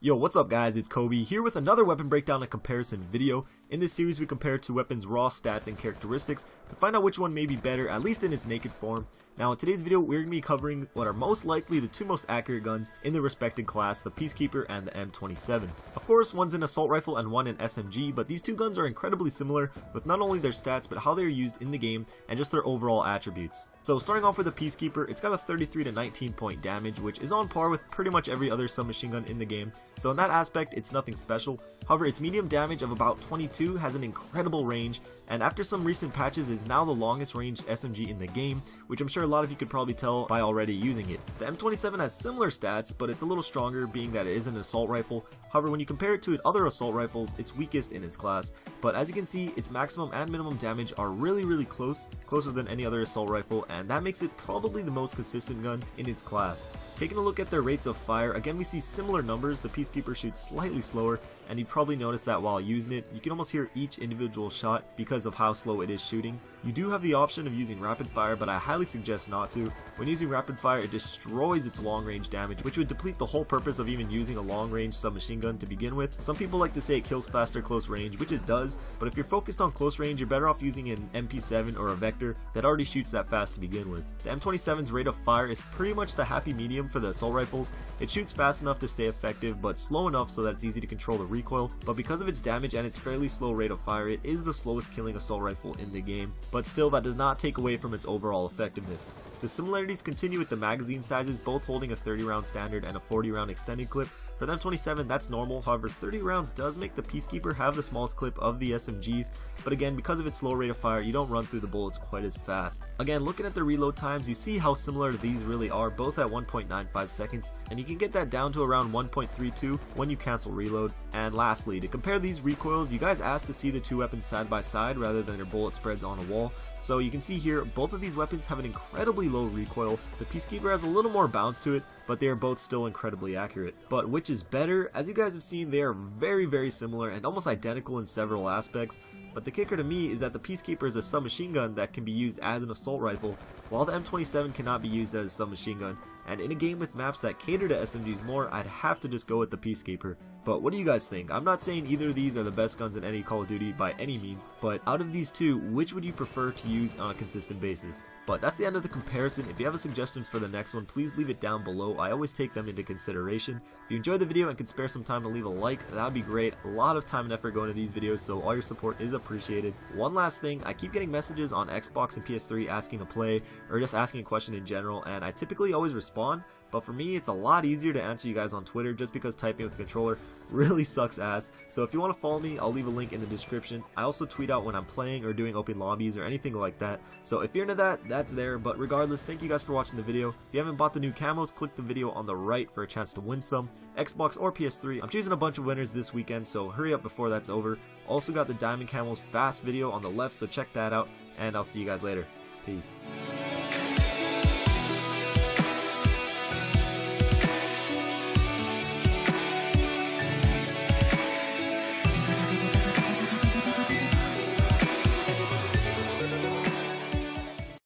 Yo, what's up guys, it's Kobe here with another weapon breakdown and comparison video. In this series we compare two weapons' raw stats and characteristics to find out which one may be better, at least in its naked form. Now in today's video we're going to be covering what are most likely the two most accurate guns in the respected class, the Peacekeeper and the M27. Of course, one's an assault rifle and one an SMG, but these two guns are incredibly similar with not only their stats but how they are used in the game and just their overall attributes. So starting off with the Peacekeeper, it's got a 33 to 19 point damage, which is on par with pretty much every other submachine gun in the game. So in that aspect, it's nothing special. However, its medium damage of about 22 has an incredible range, and after some recent patches is now the longest ranged SMG in the game, which I'm sure a lot of you could probably tell by already using it. The M27 has similar stats, but it's a little stronger being that it is an assault rifle. However, when you compare it to other assault rifles, it's weakest in its class. But as you can see, its maximum and minimum damage are really close, closer than any other assault rifle, and that makes it probably the most consistent gun in its class. Taking a look at their rates of fire, again we see similar numbers. The Peacekeeper shoots slightly slower, and you probably noticed that while using it. You can almost hear each individual shot because of how slow it is shooting. You do have the option of using rapid fire, but I highly suggest not to. When using rapid fire, it destroys its long range damage, which would deplete the whole purpose of even using a long range submachine gun to begin with. Some people like to say it kills faster close range, which it does, but if you're focused on close range, you're better off using an MP7 or a Vector that already shoots that fast to begin with. The M27's rate of fire is pretty much the happy medium for the assault rifles. It shoots fast enough to stay effective, but slow enough so that it's easy to control the recoil. But because of its damage and its fairly slow rate of fire, it is the slowest killing assault rifle in the game, but still that does not take away from its overall effectiveness. The similarities continue with the magazine sizes, both holding a 30 round standard and a 40 round extended clip. For the M27, that's normal. However, 30 rounds does make the Peacekeeper have the smallest clip of the SMGs, but again, because of its slow rate of fire, you don't run through the bullets quite as fast. Again, looking at the reload times, you see how similar these really are, both at 1.95 seconds, and you can get that down to around 1.32 when you cancel reload. And lastly, to compare these recoils, you guys asked to see the two weapons side by side rather than their bullet spreads on a wall. So you can see here, both of these weapons have an incredibly low recoil. The Peacekeeper has a little more bounce to it, but they are both still incredibly accurate. But which is better? As you guys have seen, they are very similar and almost identical in several aspects. But the kicker to me is that the Peacekeeper is a submachine gun that can be used as an assault rifle, while the M27 cannot be used as a submachine gun. And in a game with maps that cater to SMGs more, I'd have to just go with the Peacekeeper. But what do you guys think? I'm not saying either of these are the best guns in any Call of Duty by any means, but out of these two, which would you prefer to use on a consistent basis? But that's the end of the comparison. If you have a suggestion for the next one, please leave it down below. I always take them into consideration. If you enjoyed the video and can spare some time to leave a like, that would be great. A lot of time and effort going into these videos, so all your support is appreciated. One last thing, I keep getting messages on Xbox and PS3 asking to play, or just asking a question in general, and I typically always respond, but for me it's a lot easier to answer you guys on Twitter just because typing with the controller really sucks ass. So if you want to follow me, I'll leave a link in the description. I also tweet out when I'm playing or doing open lobbies or anything like that, so if you're into that, that's there. But regardless, thank you guys for watching the video. If you haven't bought the new camos, click the video on the right for a chance to win some. Xbox or PS3, I'm choosing a bunch of winners this weekend, so hurry up before that's over. Also got the diamond camos fast video on the left, so check that out, and I'll see you guys later. Peace.